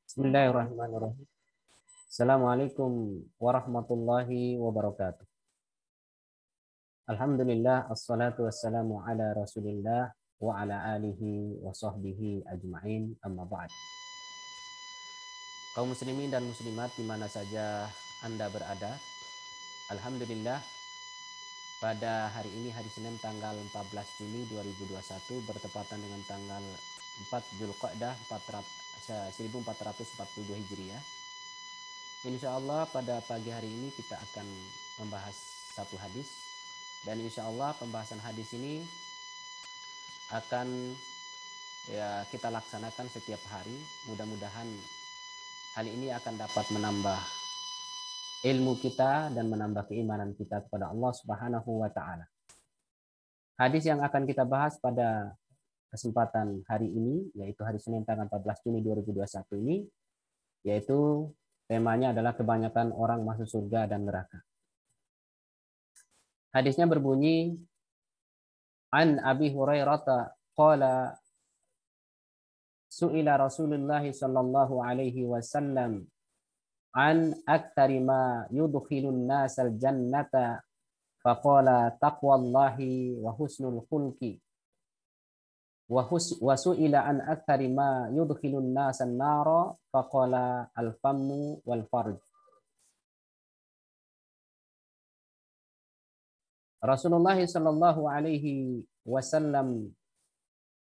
Bismillahirrahmanirrahim. Assalamualaikum warahmatullahi wabarakatuh. Alhamdulillah, assalatu wassalamu ala rasulillah wa ala alihi wa sahbihi ajma'in, amma ba'd. Kaum muslimin dan muslimat di mana saja Anda berada, alhamdulillah pada hari ini, hari Senin tanggal 14 Juni 2021 bertepatan dengan tanggal 4 Dzulqa'dah 1442 Hijriah. Insya Allah pada pagi hari ini kita akan membahas satu hadis, dan insya Allah pembahasan hadis ini akan kita laksanakan setiap hari. Mudah-mudahan hal ini akan dapat menambah ilmu kita dan menambah keimanan kita kepada Allah Subhanahu wa Ta'ala. Hadis yang akan kita bahas pada kesempatan hari ini, yaitu hari Senin tanggal 14 Juni 2021 ini, yaitu temanya adalah kebanyakan orang masuk surga dan neraka. Hadisnya berbunyi, An Abi Hurairah qala su'ila Rasulullah sallallahu alaihi wasallam an aktsari ma yudkhilun nasal jannata faqala taqwallahi wa husnul khulqi wa su'ila an aktsari ma yudkhilun nasan nara faqala al-fammu wal farj. Rasulullah sallallahu alaihi wasallam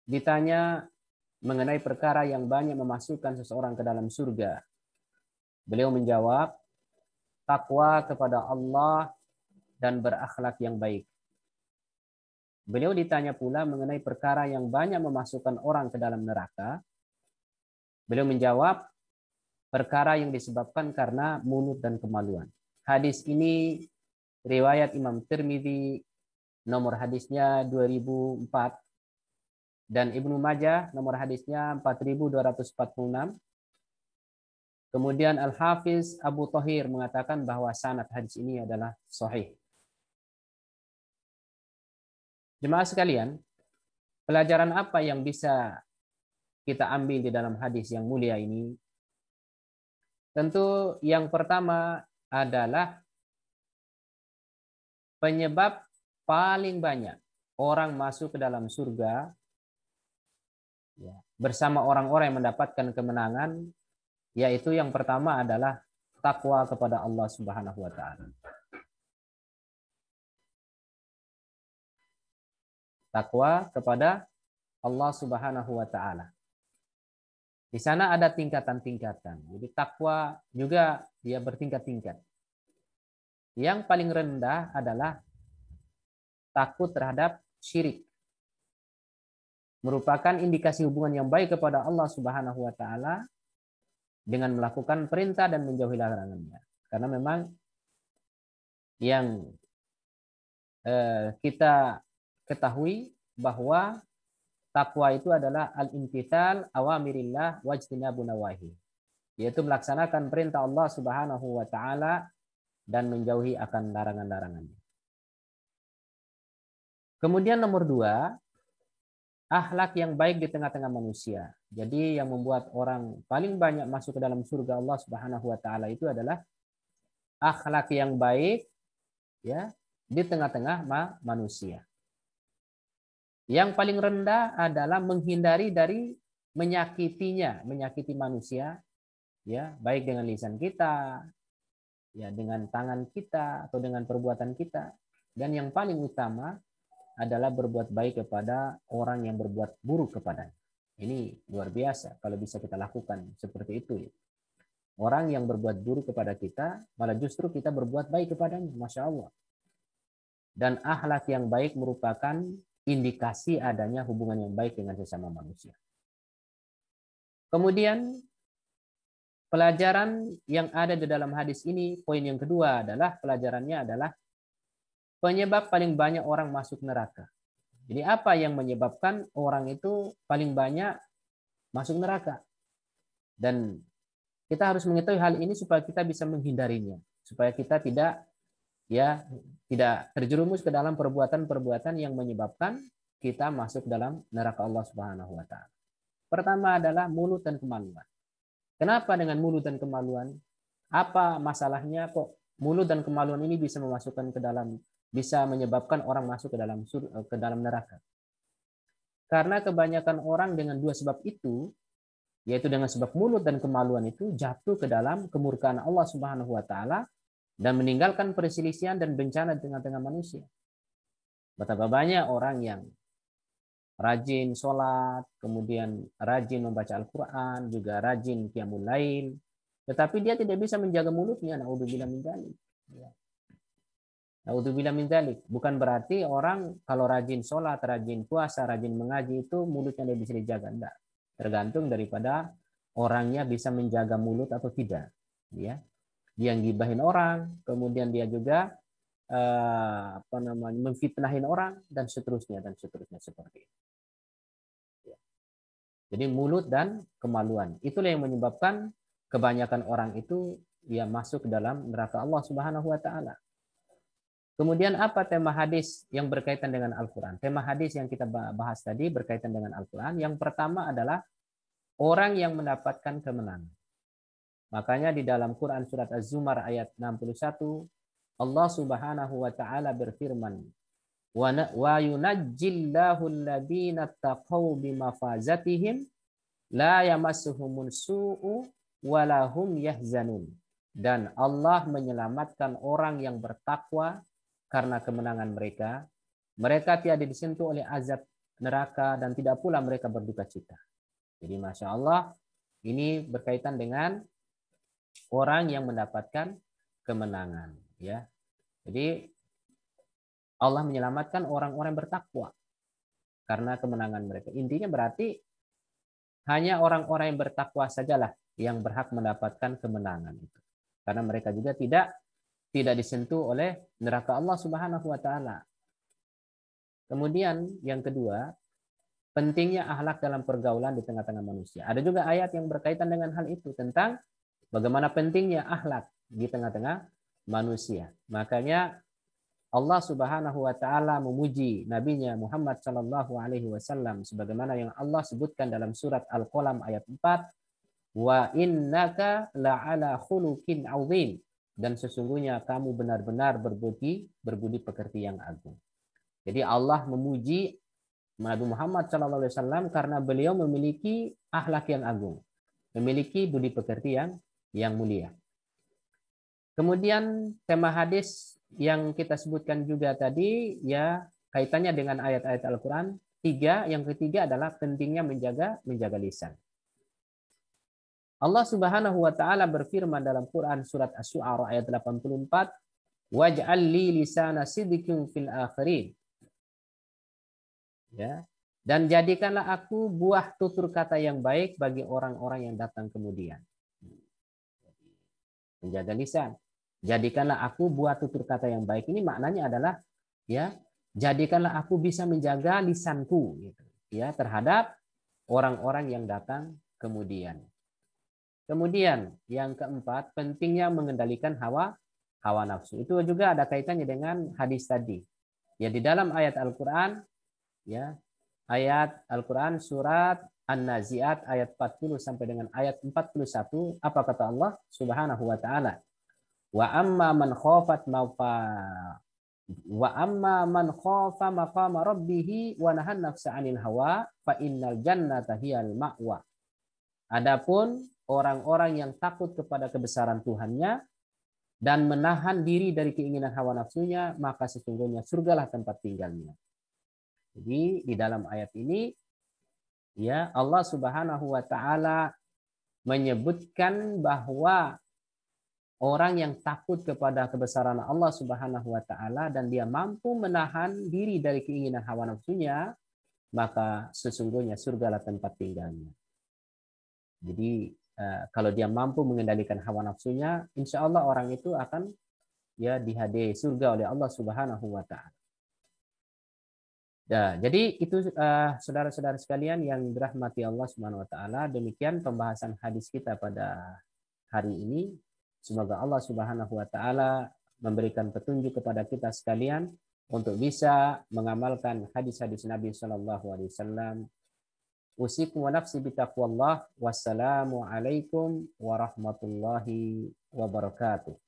ditanya mengenai perkara yang banyak memasukkan seseorang ke dalam surga. Beliau menjawab, takwa kepada Allah dan berakhlak yang baik. Beliau ditanya pula mengenai perkara yang banyak memasukkan orang ke dalam neraka. Beliau menjawab, perkara yang disebabkan karena mulut dan kemaluan. Hadis ini riwayat Imam Tirmidzi, nomor hadisnya 2004, dan Ibnu Majah nomor hadisnya 4246. Kemudian Al-Hafiz Abu Thahir mengatakan bahwa sanad hadis ini adalah sahih. Jemaah sekalian, pelajaran apa yang bisa kita ambil di dalam hadis yang mulia ini? Tentu yang pertama adalah penyebab paling banyak orang masuk ke dalam surga bersama orang-orang yang mendapatkan kemenangan, yaitu yang pertama adalah takwa kepada Allah Subhanahu wa Ta'ala. Takwa kepada Allah Subhanahu wa Ta'ala. Di sana ada tingkatan-tingkatan. Jadi takwa juga dia bertingkat-tingkat. Yang paling rendah adalah takut terhadap syirik. Merupakan indikasi hubungan yang baik kepada Allah Subhanahu wa Ta'ala dengan melakukan perintah dan menjauhi larangannya. Karena memang yang kita ketahui bahwa takwa itu adalah al-imtithal awamirillah wajtinabu nawahi, yaitu melaksanakan perintah Allah Subhanahu wa Ta'ala dan menjauhi akan larangan-larangannya. Kemudian nomor 2, akhlak yang baik di tengah-tengah manusia. Jadi yang membuat orang paling banyak masuk ke dalam surga Allah Subhanahu wa Ta'ala itu adalah akhlak yang baik ya di tengah-tengah manusia. Yang paling rendah adalah menghindari dari menyakiti manusia, ya, baik dengan lisan kita, ya, dengan tangan kita atau dengan perbuatan kita. Dan yang paling utama adalah berbuat baik kepada orang yang berbuat buruk kepadanya. Ini luar biasa kalau bisa kita lakukan seperti itu. Orang yang berbuat buruk kepada kita, malah justru kita berbuat baik kepadanya. Masya Allah. Dan akhlak yang baik merupakan indikasi adanya hubungan yang baik dengan sesama manusia. Kemudian pelajaran yang ada di dalam hadis ini, poin yang kedua adalah pelajarannya adalah penyebab paling banyak orang masuk neraka. Jadi apa yang menyebabkan orang itu paling banyak masuk neraka? Dan Kita harus mengetahui hal ini supaya kita bisa menghindarinya, supaya kita tidak terjerumus ke dalam perbuatan-perbuatan yang menyebabkan kita masuk dalam neraka Allah Subhanahu wa taala. Pertama adalah mulut dan kemaluan. Kenapa dengan mulut dan kemaluan? Apa masalahnya kok mulut dan kemaluan ini bisa bisa menyebabkan orang masuk ke dalam neraka? Karena kebanyakan orang dengan dua sebab itu, yaitu dengan sebab mulut dan kemaluan itu, jatuh ke dalam kemurkaan Allah Subhanahu wa taala dan meninggalkan perselisihan dan bencana di tengah-tengah manusia. Betapa banyak orang yang rajin sholat, kemudian rajin membaca Al-Quran, juga rajin qiyamul lail, tetapi dia tidak bisa menjaga mulutnya. Naudzubillah min dzalik. Naudzubillah min dzalik. Bukan berarti orang kalau rajin sholat, rajin puasa, rajin mengaji itu mulutnya tidak bisa dijaga. Enggak. Tergantung daripada orangnya bisa menjaga mulut atau tidak. Ya. Dia gibahin orang, kemudian dia juga memfitnahin orang dan seterusnya seperti itu. Jadi mulut dan kemaluan itulah yang menyebabkan kebanyakan orang itu masuk ke dalam neraka Allah Subhanahu wa taala. Kemudian apa tema hadis yang berkaitan dengan Al-Qur'an? Tema hadis yang kita bahas tadi berkaitan dengan Al-Qur'an. Yang pertama adalah orang yang mendapatkan kemenangan. Makanya di dalam Quran surat Az-Zumar ayat 61 Allah Subhanahu wa taala berfirman, wa yunajjillahu alladziina taqaw bimafazatihim la yamassuhumun su'u wa lahum yahzanun. Dan Allah menyelamatkan orang yang bertakwa karena kemenangan mereka. Mereka tiada disentuh oleh azab neraka dan tidak pula mereka berduka cita. Jadi Masya Allah, ini berkaitan dengan orang yang mendapatkan kemenangan. Ya, jadi Allah menyelamatkan orang-orang bertakwa karena kemenangan mereka. Intinya berarti hanya orang-orang yang bertakwa sajalah yang berhak mendapatkan kemenangan itu. Karena mereka juga tidak disentuh oleh neraka Allah Subhanahu wa taala. Kemudian yang kedua, pentingnya akhlak dalam pergaulan di tengah-tengah manusia. Ada juga ayat yang berkaitan dengan hal itu tentang bagaimana pentingnya akhlak di tengah-tengah manusia. Makanya Allah Subhanahu wa taala memuji nabinya Muhammad sallallahu alaihi wasallam sebagaimana yang Allah sebutkan dalam surat Al-Qalam ayat 4, wa innaka la'ala khuluqin 'adzim, dan sesungguhnya kamu benar-benar berbudi pekerti yang agung. Jadi Allah memuji Nabi Muhammad sallallahu alaihi wasallam karena beliau memiliki akhlak yang agung, memiliki budi pekerti yang mulia. Kemudian tema hadis yang kita sebutkan juga tadi kaitannya dengan ayat-ayat Al-Qur'an. Yang ketiga adalah pentingnya menjaga lisan. Allah Subhanahu wa taala berfirman dalam Quran surat Asy-Syu'ara ayat 84, waj'al li lisana sidqin fil akhirin. Ya. Dan jadikanlah aku buah tutur kata yang baik bagi orang-orang yang datang kemudian. Menjaga lisan. Jadikanlah aku buat tutur kata yang baik. Ini maknanya adalah jadikanlah aku bisa menjaga lisanku gitu, terhadap orang-orang yang datang kemudian. Kemudian yang keempat, pentingnya mengendalikan hawa nafsu. Itu juga ada kaitannya dengan hadis tadi. Ya, di dalam ayat Al-Qur'an ayat Al-Qur'an surat An-Nazi'at ayat 40 sampai dengan ayat 41, apa kata Allah Subhanahu wa taala? Wa amma man khafa maqama rabbih wa nahan nafsa 'anil hawa fa innal jannata hiyal ma'wa. Adapun orang-orang yang takut kepada kebesaran Tuhannya dan menahan diri dari keinginan hawa nafsunya, maka sesungguhnya surgalah tempat tinggalnya. Jadi di dalam ayat ini Allah Subhanahu wa taala menyebutkan bahwa orang yang takut kepada kebesaran Allah Subhanahu wa taala dan dia mampu menahan diri dari keinginan hawa nafsunya, maka sesungguhnya surgalah tempat tinggalnya. Jadi kalau dia mampu mengendalikan hawa nafsunya, insya Allah orang itu akan dihadiahi surga oleh Allah Subhanahu wa taala. Jadi itu saudara-saudara sekalian yang dirahmati Allah Subhanahu wa taala, demikian pembahasan hadis kita pada hari ini. Semoga Allah Subhanahu wa taala memberikan petunjuk kepada kita sekalian untuk bisa mengamalkan hadis-hadis Nabi Shallallahu alaihi wasallam. Usikum wa nafsi bitaqwallah. Wassalamu alaikum warahmatullahi wabarakatuh.